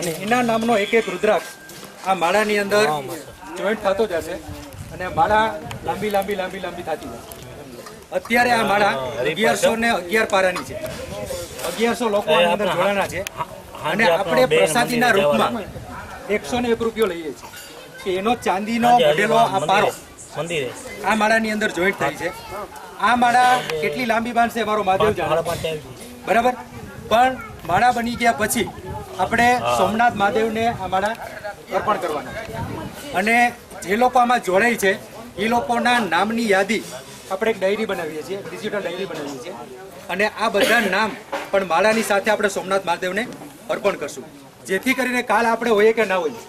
અને એના નામનો એક એક રુદ્રાક્ષ આ માળાની અંદર જોઈન્ટ થતો જશે અને માળા લાંબી લાંબી લાંબી લાંબી થતી જશે. અત્યારે આ માળા 1111 પારાની છે. 1100 લોકો આની અંદર જોડાના છે અને આપણે પ્રસાદીના રૂપમાં 101 રૂપિયો લઈએ છીએ કે એનો ચાંદીનો મોઢેલો આ પારો આ માળાની અંદર જોઈન્ટ થાય છે. આ માળા કેટલી લાંબી બાંધશે મારો મહાદેવ જાણે, બરાબર. પણ માળા બની ગયા પછી આપણે સોમનાથ મહાદેવને આ માળા અર્પણ કરવાના અને જે લોકો આમાં જોડાય છે એ લોકોના નામની યાદી આપણે એક ડાયરી બનાવીએ છીએ, ડિજિટલ ડાયરી બનાવીએ છીએ અને આ બધા નામ પણ માળાની સાથે આપણે સોમનાથ મહાદેવને અર્પણ કરશું, જેથી કરીને કાલ આપણે હોઈએ કે ના હોઈએ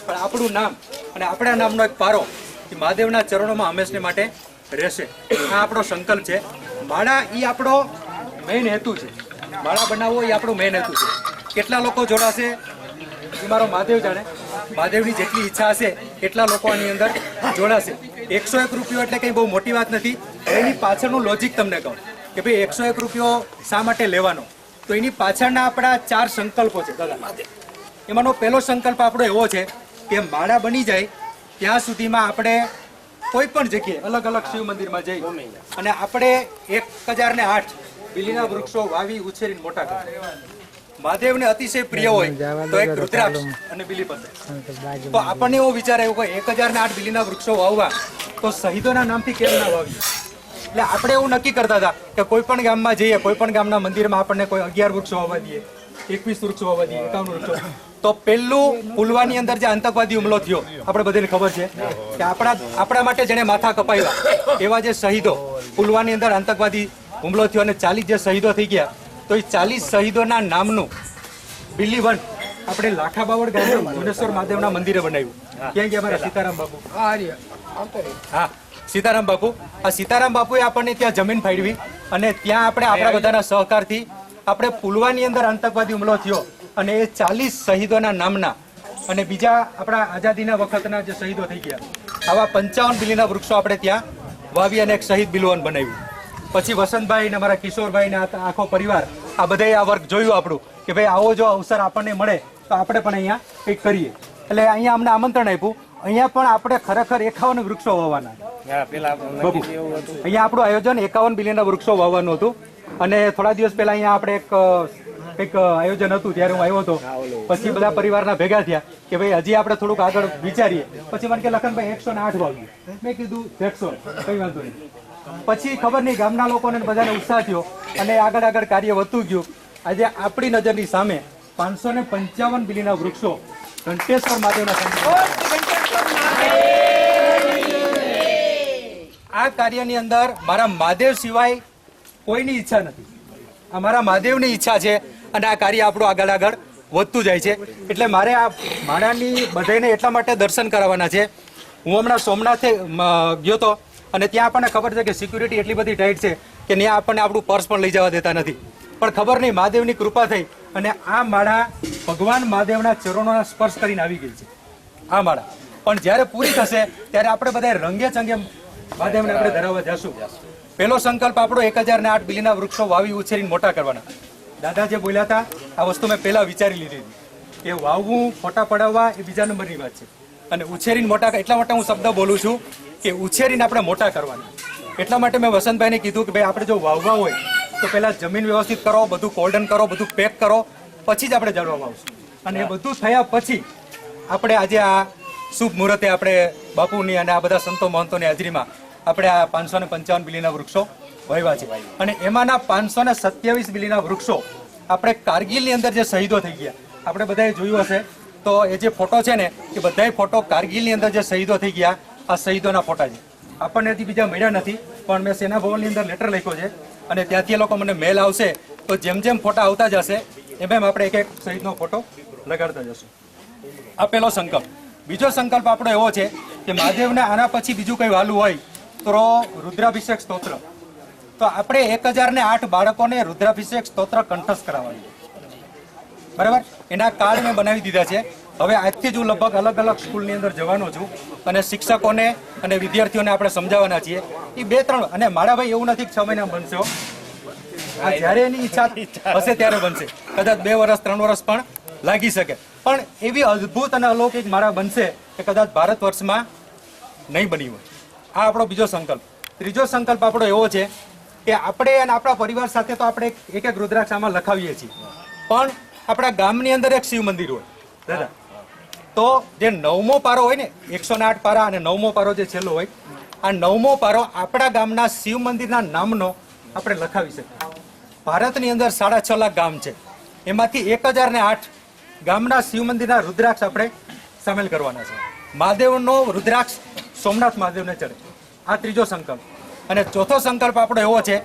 પણ આપણું નામ અને આપણા નામનો એક પારો એ મહાદેવના ચરણોમાં હંમેશને માટે રહેશે. આ આપણો સંકલ્પ છે. માળા એ આપણો મેઇન હેતુ છે. માળા બનાવવો એ આપણો મેઇન હેતુ છે. કેટલા લોકો જોડાશે એ મારો મહાદેવ જાણે. મહાદેવની જેટલી ઈચ્છા હશે એટલા લોકો આની અંદર જોડાશે. 101 રૂપિયો એટલે કંઈ બહુ મોટી વાત નથી. એની પાછળનું લોજિક તમને કહું કે ભાઈ 101 રૂપિયો શા માટે લેવાનો, તો એની પાછળના આપણા 4 સંકલ્પો છે દાદા. એમાંનો પહેલો સંકલ્પ આપણો એવો છે કે માળા બની જાય ત્યાં સુધીમાં આપણે કોઈ પણ જગ્યાએ અલગ અલગ શિવ મંદિરમાં જઈ અને આપણે 1008 બીલીના વૃક્ષો વાવી ઉછેરીને મોટા કરીએ. મહાદેવને અતિશય પ્રિય હોય તો એક રુદ્રાક્ષ અને બીલીપત્ર. તો આપણને એવો વિચાર આવ્યો કે 1008 બીલીના વૃક્ષો વાવવા તો શહીદોના નામથી કેમ ના વાવીએ. એટલે આપણે એવું નક્કી કરતા હતા કે કોઈ પણ ગામમાં જઈએ, કોઈ પણ ગામના મંદિરમાં આપણને કોઈ 11 વૃક્ષો વાવવા દઈએ, 21 વૃક્ષો વાવવા દઈએ, 51 વૃક્ષો. તો પેલું પુલવાની અંદર જે આતંકવાદી હુમલો થયો આપણે બધાને ખબર છે કે આપણા માટે જેને માથા કપાવ્યા એવા જે શહીદો, પુલવાની અંદર આતંકવાદી હુમલો થયો અને 40 જે શહીદો થઈ ગયા, તો એ 40 શહીદોના નામનું બિલીવન આપણે લાખાબાવડ ગામે ભુવનેશ્વર મહાદેવના મંદિરે બનાવ્યું. ક્યાં ગયા મારા સીતારામ બાપુ? હા, સીતારામ બાપુ. આ સીતારામ બાપુએ આપણને ત્યાં જમીન ફાળવી અને ત્યાં આપણે આપણા બધાના સહકારથી આપણે પુલવાની અંદર આતંકવાદી હુમલો થયો અને એ 40 શહીદોના નામના અને બીજા આપણા આઝાદીના વખતના જે શહીદો થઈ ગયા આવા 55 બીલીના વૃક્ષો આપણે ત્યાં વાવી અને એક શહીદ બિલવન બનાવ્યું. પછી વસંતભાઈ ને મારા કિશોરભાઈ ને આખો પરિવાર આ બધાએ આ વર્ક જોયું આપણું કે ભાઈ આવો જો અવસર આપણને મળે તો આપણે પણ અહીંયા કંઈક કરીએ. એટલે અહીંયા અમને આમંત્રણ આપ્યું. અહીંયા પણ આપણે ખરેખર 51 વૃક્ષો વાવવાના. અહીંયા આપણું આયોજન 51 બીલીના વૃક્ષો વાવવાનું હતું અને થોડા દિવસ પહેલા અહીંયા આપણે એક આયોજન હતું ત્યારે હું આવ્યો હતો. પછી બધા પરિવારના ભેગા થયા કે ભાઈ હજી આપણે થોડુંક આગળ વિચારીએ. પછી મને કે લખનભાઈ 108 વાવ્યું. મેં કીધું 100 કઈ વાંધો નહીં. પછી ખબર નહીં ગામના લોકોને બધાને ઉત્સાહ થયો અને આગળ કાર્ય વધતું ગયું. આજે આપણી નજરની સામે 555 બીલીના વૃક્ષો ઘંટેશ્વર મહાદેવના આ કાર્યની અંદર મારા મહાદેવ સિવાય કોઈની ઈચ્છા નથી. આ મારા મહાદેવની ઈચ્છા છે અને આ કાર્ય આપણું આગળ વધતું જાય છે. એટલે મારે આ માળાની બધાને એટલા માટે દર્શન કરાવવાના છે. હું હમણાં સોમનાથે ગયો હતો અને ત્યાં આપણને ખબર છે કે સિક્યુરિટી એટલી બધી ટાઈટ છે કે ત્યાં આપણને આપણું પર્સ પણ લઈ જવા દેતા નથી. પણ ખબર નહીં મહાદેવની કૃપા થઈ અને આ માળા ભગવાન મહાદેવના ચરણોના સ્પર્શ કરીને આવી ગઈ છે. આ માળા પણ જ્યારે પૂરી થશે ત્યારે આપણે બધા રંગે ચંગે મહાદેવને આપણે ધરાવવા જશું. પહેલો સંકલ્પ આપણો 1008 બીલીના વૃક્ષો વાવી ઉછેરીને મોટા કરવાના. દાદા જે બોલ્યા હતા આ વસ્તુ મેં પહેલા વિચારી લીધી હતી કે વાવવું, ફોટા પડાવવા એ બીજા નંબરની વાત છે અને ઉછેરીને મોટા. એટલા માટે હું શબ્દ બોલું છું કે ઉછેરીને આપણે મોટા કરવાના. એટલા માટે મેં વસંતભાઈને કીધું કે ભાઈ આપણે જો વાવવા હોય તો પહેલાં જમીન વ્યવસ્થિત કરો, બધું કોલ્ડન કરો, બધું પેક કરો, પછી જ આપણે ઝાડવા વાવશું. અને એ બધું થયા પછી આપણે આજે આ શુભ મુહૂર્તે આપણે બાપુની અને આ બધા સંતો મહંતોની હાજરીમાં આપણે આ 555 બીલીના વૃક્ષો વાવ્યા છે. અને એમાંના 527 બીલીના વૃક્ષો આપણે કારગિલની અંદર જે શહીદો થઈ ગયા આપણે બધાએ જોયું હશે. તો એ જે ફોટો છે ને એ બધાય ફોટો કારગિલની અંદર જે શહીદો થઈ ગયા આ શહીદોના ફોટા છે. આપણને હજી બીજા મળ્યા નથી પણ મેં સેના ભવનની અંદર લેટર લખ્યો છે અને ત્યાંથી એ લોકો મને મેલ આવશે તો જેમ જેમ ફોટા આવતા જશે એમ આપણે એક શહીદનો ફોટો લગાડતા જશું. આ પહેલો સંકલ્પ. બીજો સંકલ્પ આપણો એવો છે કે મહાદેવને આના પછી બીજું કંઈ વાલું હોય તો રુદ્રાભિષેક સ્તોત્ર. તો આપણે 1008 બાળકોને રુદ્રાભિષેક સ્તોત્ર કંઠસ્થ કરાવવાનું. બરાબર, એના કાર્ડ મેં બનાવી દીધા છે. હવે આજથી જ હું લગભગ અલગ અલગ સ્કૂલની અંદર જવાનો છું અને શિક્ષકોને અને વિદ્યાર્થીઓને આપણે સમજાવવાના છીએ. એ 2-3 અને માળાભાઈ એવું નથી કે 6 મહિના બનશે. આ જ્યારે એની ઈચ્છા હશે ત્યારે બનશે. કદાચ 2 વર્ષ 3 વર્ષ પણ લાગી શકે. પણ એવી અદ્ભુત અને અલૌકિક માળા બનશે કે કદાચ ભારત વર્ષમાં નહીં બની હોય. આ આપણો બીજો સંકલ્પ. ત્રીજો સંકલ્પ આપણો એવો છે કે આપણે અને આપણા પરિવાર સાથે તો આપણે એક એક રુદ્રાક્ષ આમાં લખાવીએ છીએ, પણ આપણા ગામની અંદર એક શિવ મંદિર હોય દાદા, તો જે 9મો પારો હોય ને, 108 પારા અને 9મો પારો જે છેલ્લો હોય, આ 9મો પારો આપણા ગામના શિવ મંદિરના નામનો આપણે લખાવી શકીએ. ભારતની અંદર 6.5 લાખ ગામ છે, એમાંથી 1008 ગામના શિવ મંદિરના રુદ્રાક્ષ આપણે સામેલ કરવાના છે. મહાદેવનો રુદ્રાક્ષ સોમનાથ મહાદેવને ચડે. આ ત્રીજો સંકલ્પ. અને ચોથો સંકલ્પ આપણો એવો છે,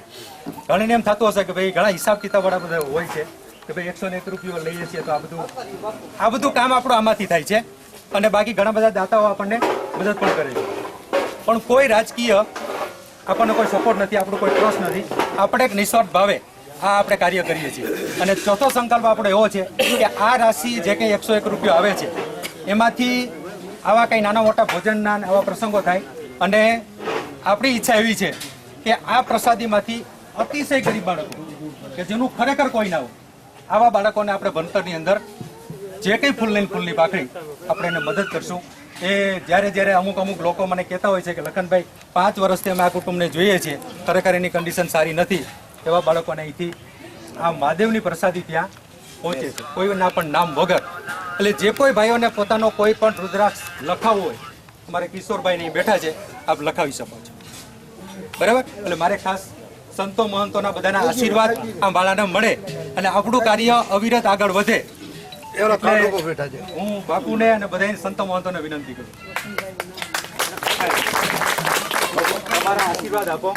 ઘણીને એમ થતું હશે કે ભાઈ ઘણા હિસાબ કિતાબ વાળા બધા હોય છે કે ભાઈ 101 રૂપિયો લઈએ છીએ તો આ બધું કામ આપણું આમાંથી થાય છે. અને બાકી ઘણા બધા દાતાઓ આપણને મદદ પણ કરે છે, પણ કોઈ રાજકીય આપણને કોઈ સપોર્ટ નથી, આપણું કોઈ ટ્રસ્ટ નથી. આપણે એક નિસ્વાર્થ ભાવે આ આપણે કાર્ય કરીએ છીએ. અને ચોથો સંકલ્પ આપણો એવો છે કે આ રાશિ જે કંઈ 101 રૂપિયો આવે છે એમાંથી આવા કંઈ નાના મોટા ભોજનના આવા પ્રસંગો થાય, અને આપણી ઈચ્છા એવી છે કે આ પ્રસાદીમાંથી અતિશય ગરીબ બાળકો કે જેનું ખરેખર કોઈ ના હોય, આવા બાળકોને આપણે ભણતરની અંદર જે કંઈ ફૂલની પાકડી આપણે એને મદદ કરશું. એ જ્યારે અમુક લોકો મને કહેતા હોય છે કે લખનભાઈ 5 વર્ષથી અમે આ કુટુંબને જોઈએ છીએ, ખરેખર એની કન્ડિશન સારી નથી, એવા બાળકોને અહીંથી આ મહાદેવની પ્રસાદી ત્યાં પહોંચે છે, કોઈના પણ નામ વગર. એટલે જે કોઈ ભાઈઓને પોતાનો કોઈ પણ રુદ્રાક્ષ લખાવવો હોય, અમારે કિશોરભાઈ અહીં બેઠા છે, આપ લખાવી શકો છો, બરાબર. એટલે મારે ખાસ સંતો મહંતોના બધાના આશીર્વાદ આ માળાને મળે અને આપણું કાર્ય અવિરત આગળ વધે. હું બાપુને અને બધા સંતો મહંતોને વિનંતી કરું, તમારા આશીર્વાદ આપો,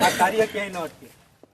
આ કાર્ય ક્યાંય ન અટકે.